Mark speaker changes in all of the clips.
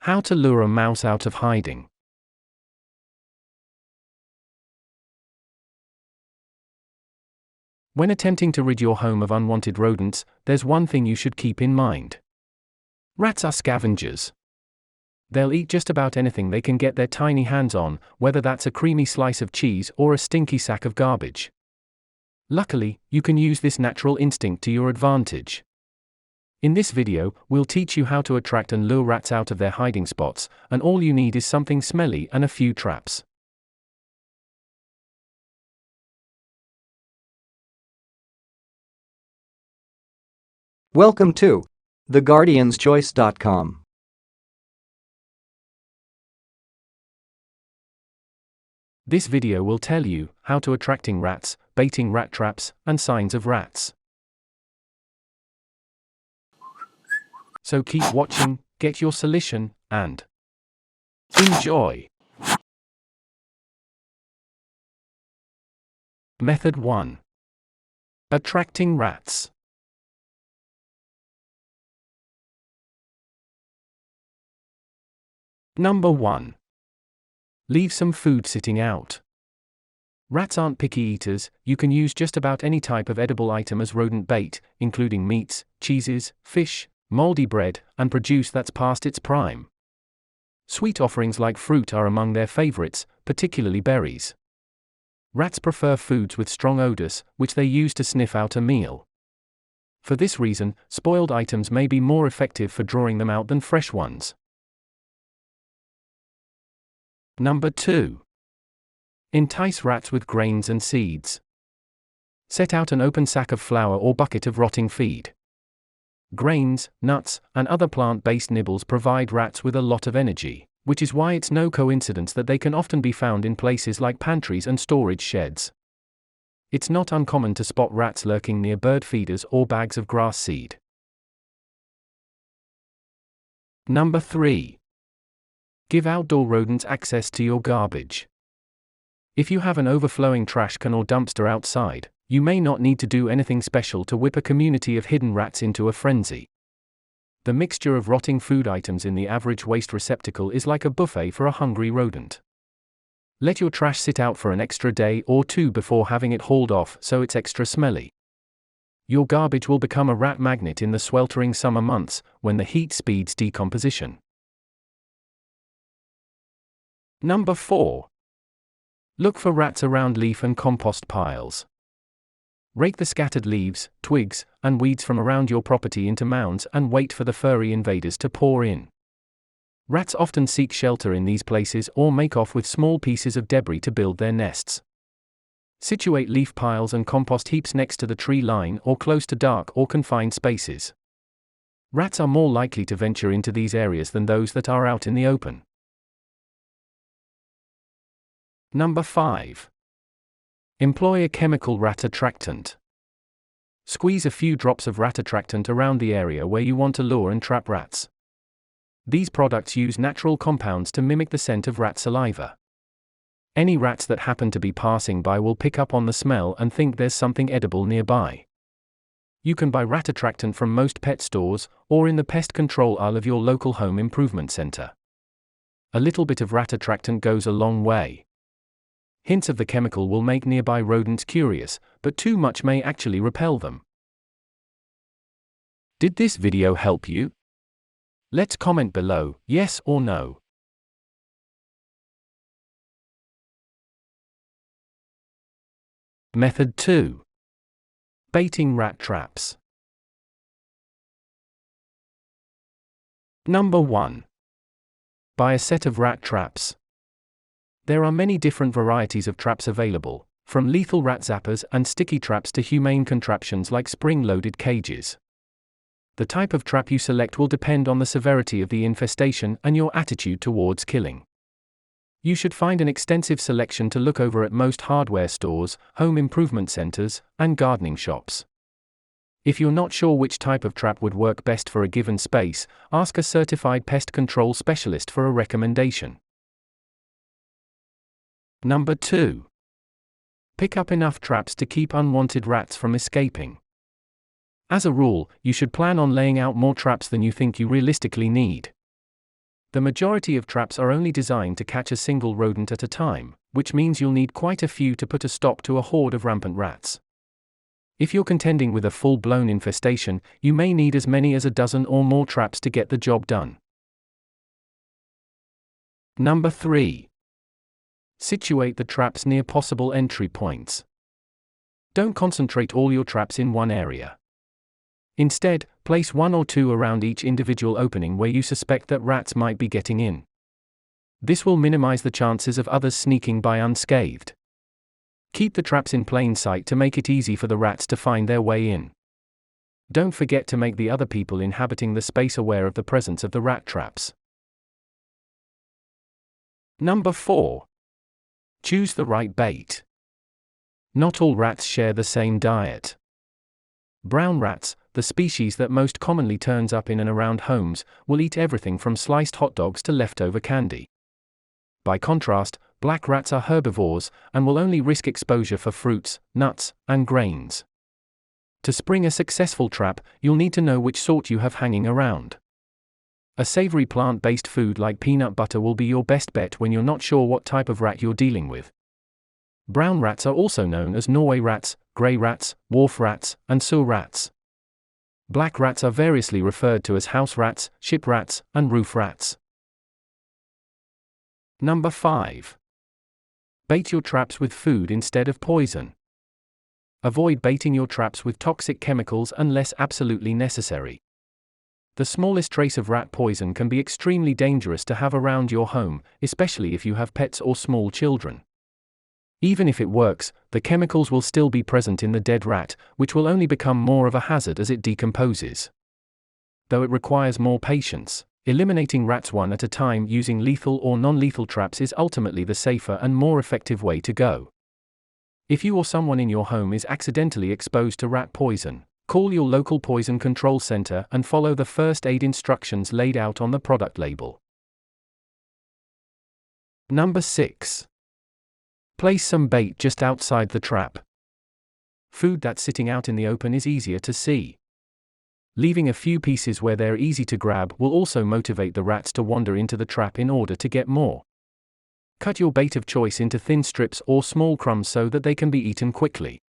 Speaker 1: How to lure a mouse out of hiding. When attempting to rid your home of unwanted rodents, there's one thing you should keep in mind. Rats are scavengers. They'll eat just about anything they can get their tiny hands on, whether that's a creamy slice of cheese or a stinky sack of garbage. Luckily, you can use this natural instinct to your advantage. In this video, we'll teach you how to attract and lure rats out of their hiding spots, and all you need is something smelly and a few traps.
Speaker 2: Welcome to 𝒍𝒐𝒗𝒆.com.
Speaker 1: This video will tell you how to attracting rats, baiting rat traps, and signs of rats. So keep watching, get your solution, and enjoy. Method 1. Attracting rats. Number 1. Leave some food sitting out. Rats aren't picky eaters. You can use just about any type of edible item as rodent bait, including meats, cheeses, fish, moldy bread, and produce that's past its prime. Sweet offerings like fruit are among their favorites, particularly berries. Rats prefer foods with strong odors, which they use to sniff out a meal. For this reason, spoiled items may be more effective for drawing them out than fresh ones. Number 2. Entice rats with grains and seeds. Set out an open sack of flour or bucket of rotting feed. Grains, nuts, and other plant-based nibbles provide rats with a lot of energy, which is why it's no coincidence that they can often be found in places like pantries and storage sheds. It's not uncommon to spot rats lurking near bird feeders or bags of grass seed. Number 3. Give outdoor rodents access to your garbage. If you have an overflowing trash can or dumpster outside, you may not need to do anything special to whip a community of hidden rats into a frenzy. The mixture of rotting food items in the average waste receptacle is like a buffet for a hungry rodent. Let your trash sit out for an extra day or two before having it hauled off so it's extra smelly. Your garbage will become a rat magnet in the sweltering summer months, when the heat speeds decomposition. Number 4. Look for rats around leaf and compost piles. Rake the scattered leaves, twigs, and weeds from around your property into mounds and wait for the furry invaders to pour in. Rats often seek shelter in these places or make off with small pieces of debris to build their nests. Situate leaf piles and compost heaps next to the tree line or close to dark or confined spaces. Rats are more likely to venture into these areas than those that are out in the open. Number 5. Employ a chemical rat attractant. Squeeze a few drops of rat attractant around the area where you want to lure and trap rats. These products use natural compounds to mimic the scent of rat saliva. Any rats that happen to be passing by will pick up on the smell and think there's something edible nearby. You can buy rat attractant from most pet stores, or in the pest control aisle of your local home improvement center. A little bit of rat attractant goes a long way. Hints of the chemical will make nearby rodents curious, but too much may actually repel them. Did this video help you? Let's comment below, yes or no. Method 2. Baiting rat traps. Number 1. Buy a set of rat traps. There are many different varieties of traps available, from lethal rat zappers and sticky traps to humane contraptions like spring-loaded cages. The type of trap you select will depend on the severity of the infestation and your attitude towards killing. You should find an extensive selection to look over at most hardware stores, home improvement centers, and gardening shops. If you're not sure which type of trap would work best for a given space, ask a certified pest control specialist for a recommendation. Number 2. Pick up enough traps to keep unwanted rats from escaping. As a rule, you should plan on laying out more traps than you think you realistically need. The majority of traps are only designed to catch a single rodent at a time, which means you'll need quite a few to put a stop to a horde of rampant rats. If you're contending with a full-blown infestation, you may need as many as a dozen or more traps to get the job done. Number 3. Situate the traps near possible entry points. Don't concentrate all your traps in one area. Instead, place 1 or 2 around each individual opening where you suspect that rats might be getting in. This will minimize the chances of others sneaking by unscathed. Keep the traps in plain sight to make it easy for the rats to find their way in. Don't forget to make the other people inhabiting the space aware of the presence of the rat traps. Number 4. Choose the right bait. Not all rats share the same diet. Brown rats, the species that most commonly turns up in and around homes, will eat everything from sliced hot dogs to leftover candy. By contrast, black rats are herbivores, and will only risk exposure for fruits, nuts, and grains. To spring a successful trap, you'll need to know which sort you have hanging around. A savory plant-based food like peanut butter will be your best bet when you're not sure what type of rat you're dealing with. Brown rats are also known as Norway rats, grey rats, wharf rats, and sewer rats. Black rats are variously referred to as house rats, ship rats, and roof rats. Number 5. Bait your traps with food instead of poison. Avoid baiting your traps with toxic chemicals unless absolutely necessary. The smallest trace of rat poison can be extremely dangerous to have around your home, especially if you have pets or small children. Even if it works, the chemicals will still be present in the dead rat, which will only become more of a hazard as it decomposes. Though it requires more patience, eliminating rats one at a time using lethal or non-lethal traps is ultimately the safer and more effective way to go. If you or someone in your home is accidentally exposed to rat poison, call your local poison control center and follow the first aid instructions laid out on the product label. Number 6. Place some bait just outside the trap. Food that's sitting out in the open is easier to see. Leaving a few pieces where they're easy to grab will also motivate the rats to wander into the trap in order to get more. Cut your bait of choice into thin strips or small crumbs so that they can be eaten quickly.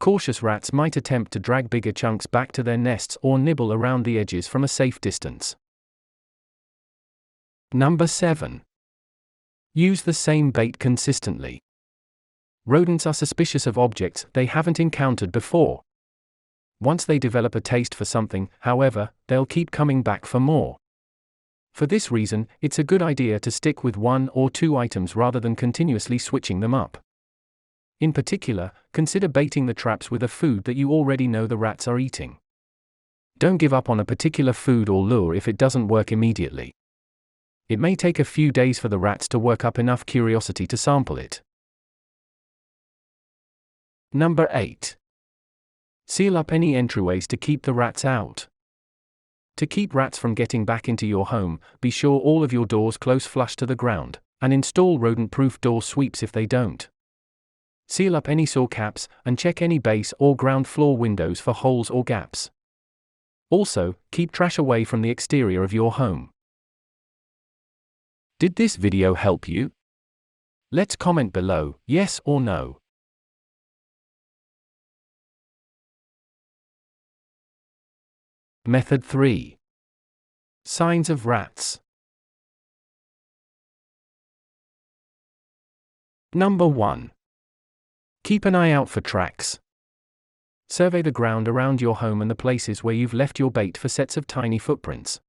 Speaker 1: Cautious rats might attempt to drag bigger chunks back to their nests or nibble around the edges from a safe distance. Number 7. Use the same bait consistently. Rodents are suspicious of objects they haven't encountered before. Once they develop a taste for something, however, they'll keep coming back for more. For this reason, it's a good idea to stick with 1 or 2 items rather than continuously switching them up. In particular, consider baiting the traps with a food that you already know the rats are eating. Don't give up on a particular food or lure if it doesn't work immediately. It may take a few days for the rats to work up enough curiosity to sample it. Number 8. Seal up any entryways to keep the rats out. To keep rats from getting back into your home, be sure all of your doors close flush to the ground, and install rodent-proof door sweeps if they don't. Seal up any saw caps, and check any base or ground floor windows for holes or gaps. Also, keep trash away from the exterior of your home. Did this video help you? Let's comment below, yes or no. Method 3. Signs of rats. Number 1. Keep an eye out for tracks. Survey the ground around your home and the places where you've left your bait for sets of tiny footprints.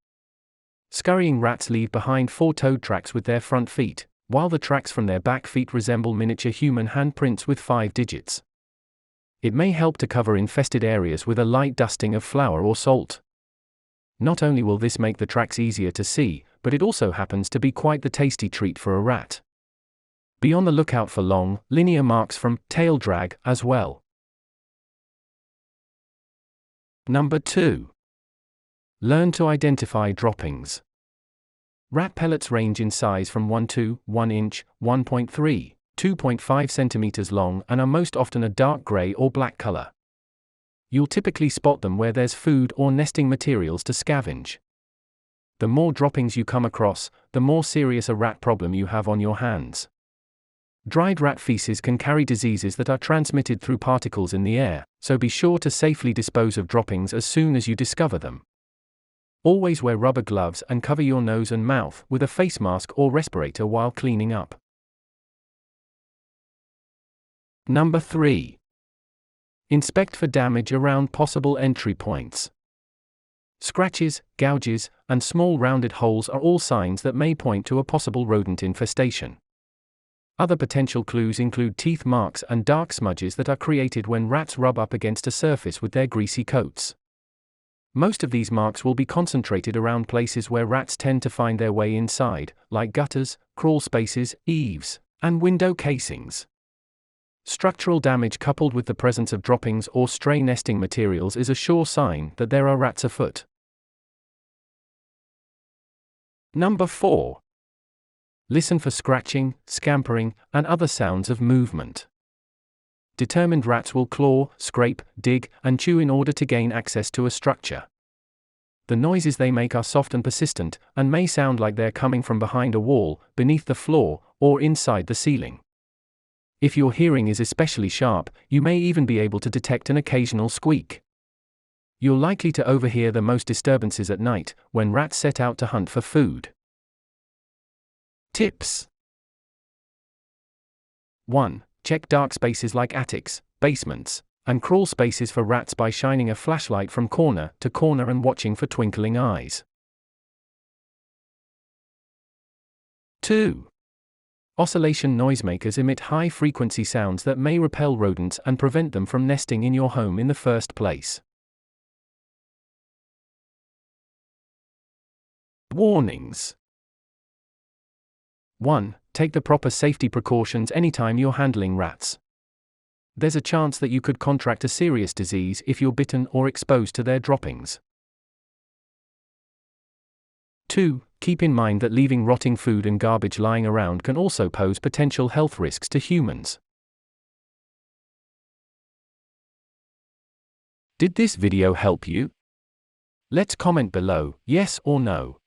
Speaker 1: Scurrying rats leave behind 4-toed tracks with their front feet, while the tracks from their back feet resemble miniature human handprints with 5 digits. It may help to cover infested areas with a light dusting of flour or salt. Not only will this make the tracks easier to see, but it also happens to be quite the tasty treat for a rat. Be on the lookout for long, linear marks from tail drag as well. Number 2. Learn to identify droppings. Rat pellets range in size from 1 to 1 inch, 1.3, 2.5 centimeters long and are most often a dark gray or black color. You'll typically spot them where there's food or nesting materials to scavenge. The more droppings you come across, the more serious a rat problem you have on your hands. Dried rat feces can carry diseases that are transmitted through particles in the air, so be sure to safely dispose of droppings as soon as you discover them. Always wear rubber gloves and cover your nose and mouth with a face mask or respirator while cleaning up. Number 3. Inspect for damage around possible entry points. Scratches, gouges, and small rounded holes are all signs that may point to a possible rodent infestation. Other potential clues include teeth marks and dark smudges that are created when rats rub up against a surface with their greasy coats. Most of these marks will be concentrated around places where rats tend to find their way inside, like gutters, crawl spaces, eaves, and window casings. Structural damage coupled with the presence of droppings or stray nesting materials is a sure sign that there are rats afoot. Number 4. Listen for scratching, scampering, and other sounds of movement. Determined rats will claw, scrape, dig, and chew in order to gain access to a structure. The noises they make are soft and persistent, and may sound like they're coming from behind a wall, beneath the floor, or inside the ceiling. If your hearing is especially sharp, you may even be able to detect an occasional squeak. You're likely to overhear the most disturbances at night, when rats set out to hunt for food. Tips. 1. Check dark spaces like attics, basements, and crawl spaces for rats by shining a flashlight from corner to corner and watching for twinkling eyes. 2. Oscillation noisemakers emit high-frequency sounds that may repel rodents and prevent them from nesting in your home in the first place. Warnings. 1. Take the proper safety precautions anytime you're handling rats. There's a chance that you could contract a serious disease if you're bitten or exposed to their droppings. 2. Keep in mind that leaving rotting food and garbage lying around can also pose potential health risks to humans. Did this video help you? Let's comment below, yes or no.